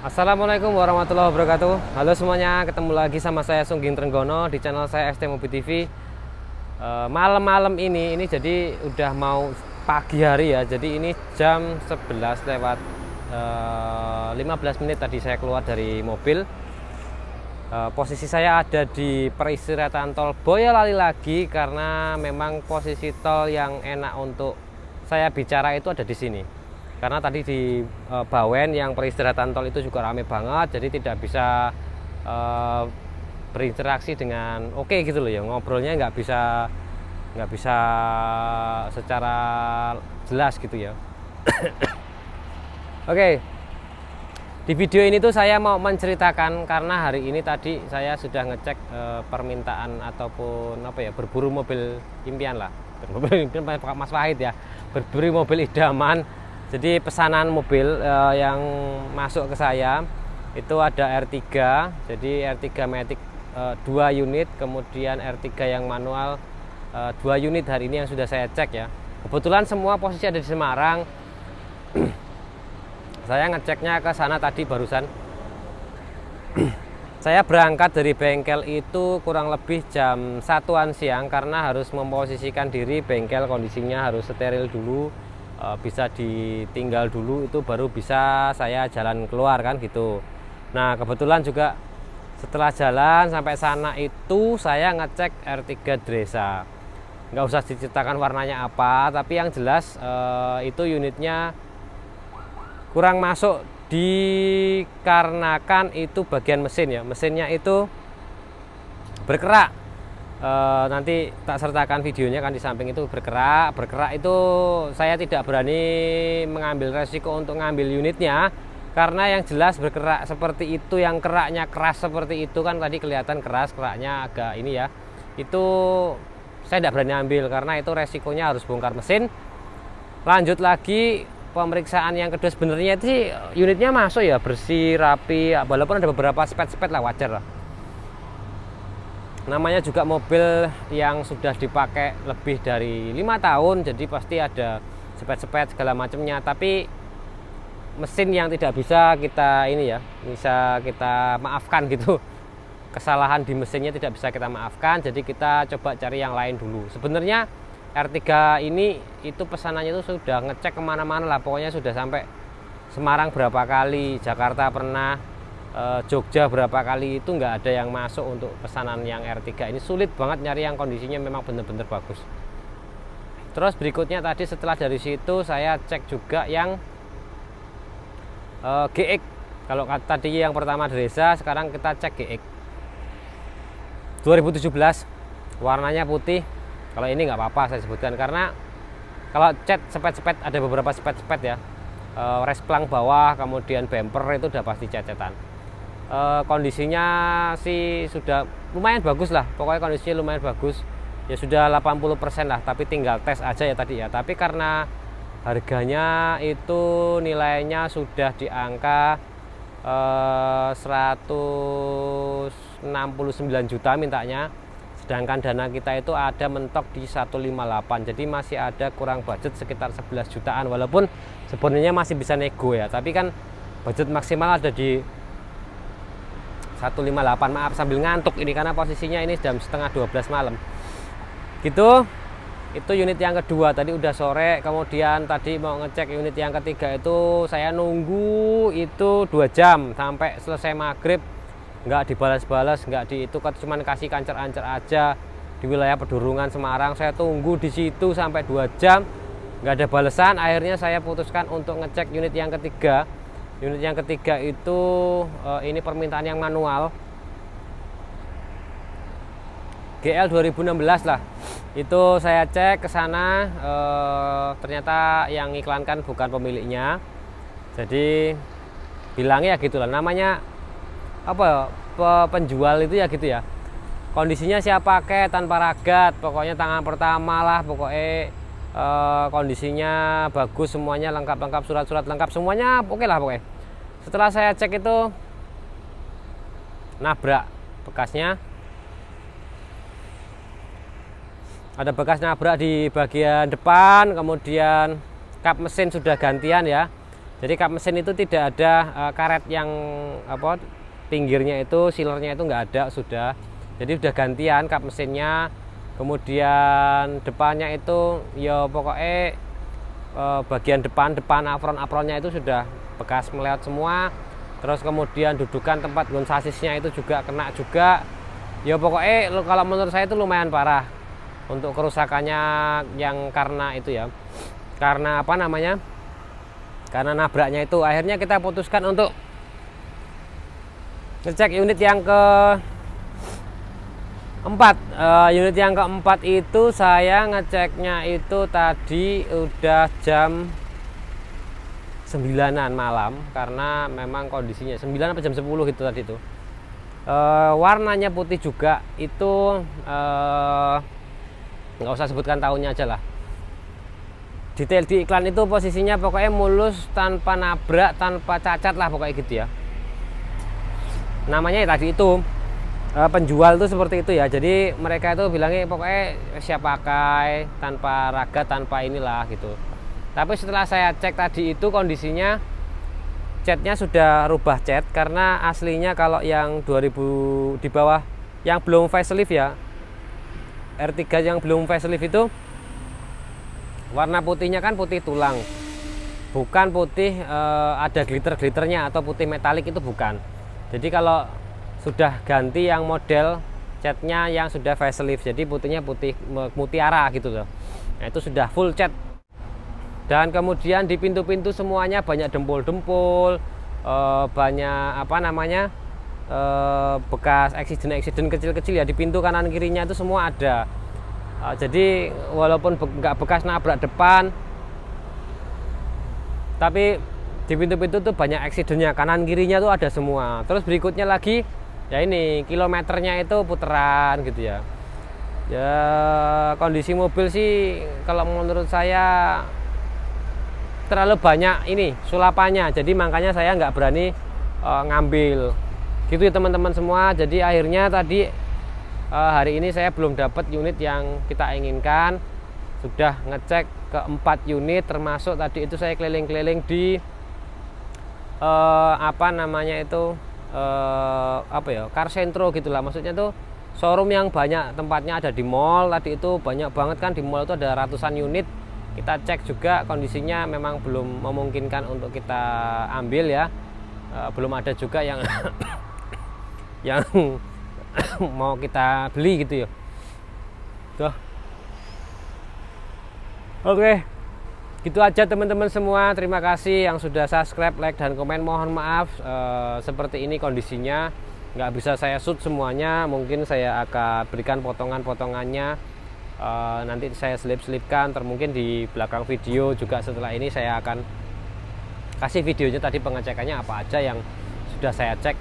Assalamualaikum warahmatullahi wabarakatuh. Halo semuanya, ketemu lagi sama saya Sungging Trenggono di channel saya ST Mobi TV. Malam-malam ini jadi udah mau pagi hari ya. Jadi ini jam 11 lewat 15 menit tadi saya keluar dari mobil. Posisi saya ada di peristirahatan tol Boyolali lagi karena memang posisi tol yang enak untuk saya bicara itu ada di sini. Karena tadi di Bawen yang peristirahatan tol itu juga rame banget, jadi tidak bisa berinteraksi dengan oke gitu loh ya, ngobrolnya nggak bisa secara jelas gitu ya. Oke, di video ini tuh saya mau menceritakan karena hari ini tadi saya sudah ngecek permintaan ataupun apa ya, berburu mobil impian lah, mobil impian Mas Wahid ya, berburu mobil idaman. Jadi pesanan mobil yang masuk ke saya itu ada R3, jadi R3 Matic 2 unit, kemudian R3 yang manual 2 unit hari ini yang sudah saya cek ya. Kebetulan semua posisi ada di Semarang. Saya ngeceknya ke sana tadi barusan. Saya berangkat dari bengkel itu kurang lebih jam 1-an siang karena harus memposisikan diri, bengkel kondisinya harus steril dulu. Bisa ditinggal dulu itu baru bisa saya jalan keluar kan gitu. Nah kebetulan juga setelah jalan sampai sana itu saya ngecek R3 Dresa. Nggak usah diceritakan warnanya apa, tapi yang jelas itu unitnya kurang masuk dikarenakan itu bagian mesin ya, mesinnya itu berkerak. Nanti tak sertakan videonya kan, di samping itu berkerak itu saya tidak berani mengambil resiko untuk ngambil unitnya karena yang jelas berkerak seperti itu, yang keraknya keras seperti itu kan, tadi kelihatan keras, keraknya agak ini ya, itu saya tidak berani ambil karena itu resikonya harus bongkar mesin. Lanjut lagi pemeriksaan yang kedua, sebenarnya itu unitnya masuk ya, bersih rapi walaupun ada beberapa spet-spet lah, wajar lah. Namanya juga mobil yang sudah dipakai lebih dari 5 tahun, jadi pasti ada sepet-sepet segala macamnya. Tapi mesin yang tidak bisa kita ini ya, bisa kita maafkan gitu. Kesalahan di mesinnya tidak bisa kita maafkan, jadi kita coba cari yang lain dulu. Sebenarnya R3 ini itu pesanannya itu sudah ngecek kemana-mana lah, pokoknya sudah sampai Semarang berapa kali, Jakarta pernah, Jogja berapa kali, itu nggak ada yang masuk untuk pesanan yang R3 ini. Sulit banget nyari yang kondisinya memang benar-benar bagus. Terus berikutnya tadi setelah dari situ saya cek juga yang GX. Kalau tadi yang pertama Dresa, sekarang kita cek GX 2017, warnanya putih. Kalau ini nggak apa-apa saya sebutkan karena kalau cat sepet-sepet ada beberapa sepet-sepet ya, resplang bawah kemudian bumper itu udah pasti cacetan. Kondisinya sih sudah lumayan bagus lah, pokoknya kondisinya lumayan bagus ya, sudah 80% lah, tapi tinggal tes aja ya tadi ya. Tapi karena harganya itu nilainya sudah di angka 169 juta mintanya, sedangkan dana kita itu ada mentok di 158, jadi masih ada kurang budget sekitar 11 jutaan, walaupun sebenarnya masih bisa nego ya, tapi kan budget maksimal ada di 158. Maaf sambil ngantuk ini karena posisinya ini jam setengah 12 malam gitu. Itu unit yang kedua, tadi udah sore. Kemudian tadi mau ngecek unit yang ketiga itu saya nunggu itu 2 jam sampai selesai maghrib, nggak dibalas-balas, nggak di itu, cuman kasih kancer-ancer aja di wilayah Pedurungan Semarang. Saya tunggu di situ sampai 2 jam nggak ada balasan. Akhirnya saya putuskan untuk ngecek unit yang ketiga. Unit yang ketiga itu ini permintaan yang manual GL 2016 lah. Itu saya cek ke sana, ternyata yang iklankan bukan pemiliknya. Jadi bilangnya gitulah, namanya apa, penjual itu ya gitu ya. Kondisinya siap pakai tanpa ragat, pokoknya tangan pertama lah, pokoknya kondisinya bagus, semuanya lengkap-lengkap, surat-surat lengkap, semuanya oke lah pokoknya. Setelah saya cek itu nabrak, bekasnya ada bekas nabrak di bagian depan, kemudian kap mesin sudah gantian ya, Jadi kap mesin itu tidak ada karet yang apa pinggirnya itu, sealernya itu nggak ada sudah. Jadi udah gantian kap mesinnya. Kemudian depannya itu ya pokoknya bagian depan apron-apronnya itu sudah bekas meleot semua. Terus kemudian dudukan tempat gun sasisnya itu juga kena juga. Ya pokoknya kalau menurut saya itu lumayan parah untuk kerusakannya yang karena itu ya. Karena apa namanya? Karena nabraknya itu. Akhirnya kita putuskan untuk ngecek unit yang keempat. Unit yang keempat itu saya ngeceknya itu tadi udah jam 9-an malam, karena memang kondisinya 9 apa jam 10 gitu tadi itu. Warnanya putih juga itu, nggak usah sebutkan tahunnya aja lah. Detail di iklan itu posisinya pokoknya mulus, tanpa nabrak, tanpa cacat lah pokoknya gitu ya. Namanya ya tadi itu penjual tuh seperti itu ya. Jadi mereka itu bilangnya pokoknya siap pakai, tanpa raga, tanpa inilah gitu. Tapi setelah saya cek tadi itu kondisinya catnya sudah rubah cat, karena aslinya kalau yang 2000 di bawah yang belum facelift ya, R3 yang belum facelift itu warna putihnya kan putih tulang, bukan putih ada glitter-glitternya atau putih metalik, itu bukan. Jadi kalau sudah ganti yang model catnya yang sudah facelift, jadi putihnya putih mutiara gitu loh. Nah itu sudah full cat. Dan kemudian di pintu-pintu semuanya banyak dempul-dempul, banyak apa namanya bekas accident kecil-kecil ya di pintu kanan kirinya itu semua ada. Jadi walaupun nggak bekas nabrak depan, tapi di pintu-pintu tuh banyak accidentnya, kanan kirinya tuh ada semua. Terus berikutnya lagi ya ini kilometernya itu puteran gitu ya. Ya kondisi mobil sih kalau menurut saya terlalu banyak ini sulapannya, jadi makanya saya nggak berani ngambil gitu ya teman-teman semua. Jadi akhirnya tadi hari ini saya belum dapat unit yang kita inginkan. Sudah ngecek ke 4 unit, termasuk tadi itu saya keliling-keliling di apa namanya itu apa ya, car centro gitulah, maksudnya tuh showroom yang banyak tempatnya ada di mall. Tadi itu banyak banget kan, di mall itu ada ratusan unit. Kita cek juga kondisinya memang belum memungkinkan untuk kita ambil ya. Belum ada juga yang yang mau kita beli gitu ya. Tuh. Oke. Gitu aja teman-teman semua. Terima kasih yang sudah subscribe, like, dan komen. Mohon maaf seperti ini kondisinya, nggak bisa saya shoot semuanya. Mungkin saya akan berikan potongan-potongannya, nanti saya selip-selipkan. Mungkin di belakang video juga setelah ini saya akan kasih videonya tadi pengecekannya apa aja yang sudah saya cek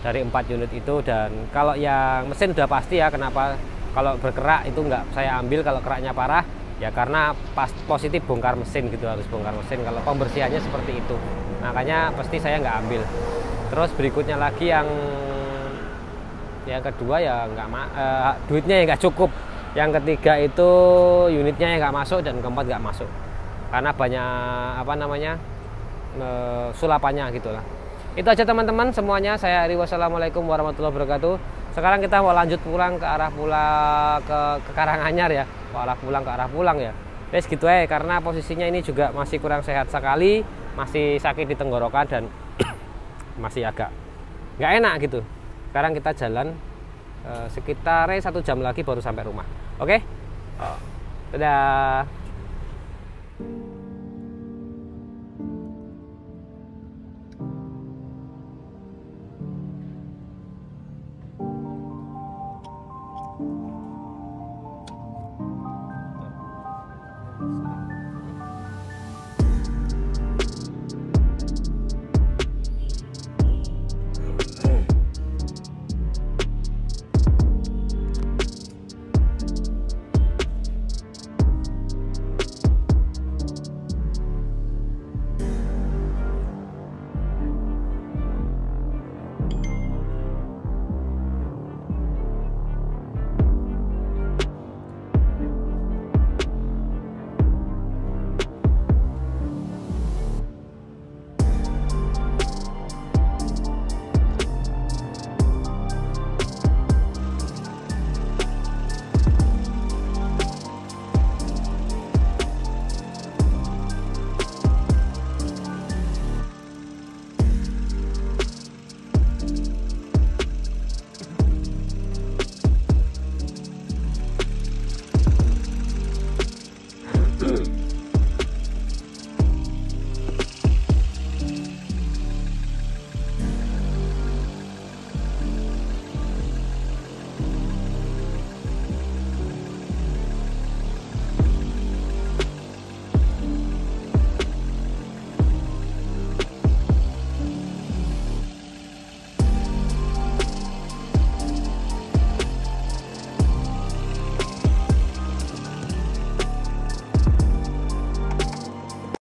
dari 4 unit itu. Dan kalau yang mesin udah pasti ya, kenapa kalau berkerak itu nggak saya ambil. Kalau keraknya parah ya karena positif bongkar mesin gitu, harus bongkar mesin. Kalau pembersihannya seperti itu, makanya pasti saya nggak ambil. Terus berikutnya lagi yang kedua ya duitnya ya nggak cukup. Yang ketiga itu unitnya yang nggak masuk, dan keempat nggak masuk karena banyak apa namanya sulapannya gitulah. Itu aja teman-teman semuanya. Saya Ari, wassalamualaikum warahmatullahi wabarakatuh. Sekarang kita mau lanjut pulang ke arah ke Karanganyar ya. Pulang ke arah pulang ya. Wes gitu karena posisinya ini juga masih kurang sehat sekali, masih sakit di tenggorokan dan masih agak nggak enak gitu. Sekarang kita jalan sekitar 1 jam lagi baru sampai rumah. Oke? Dadah.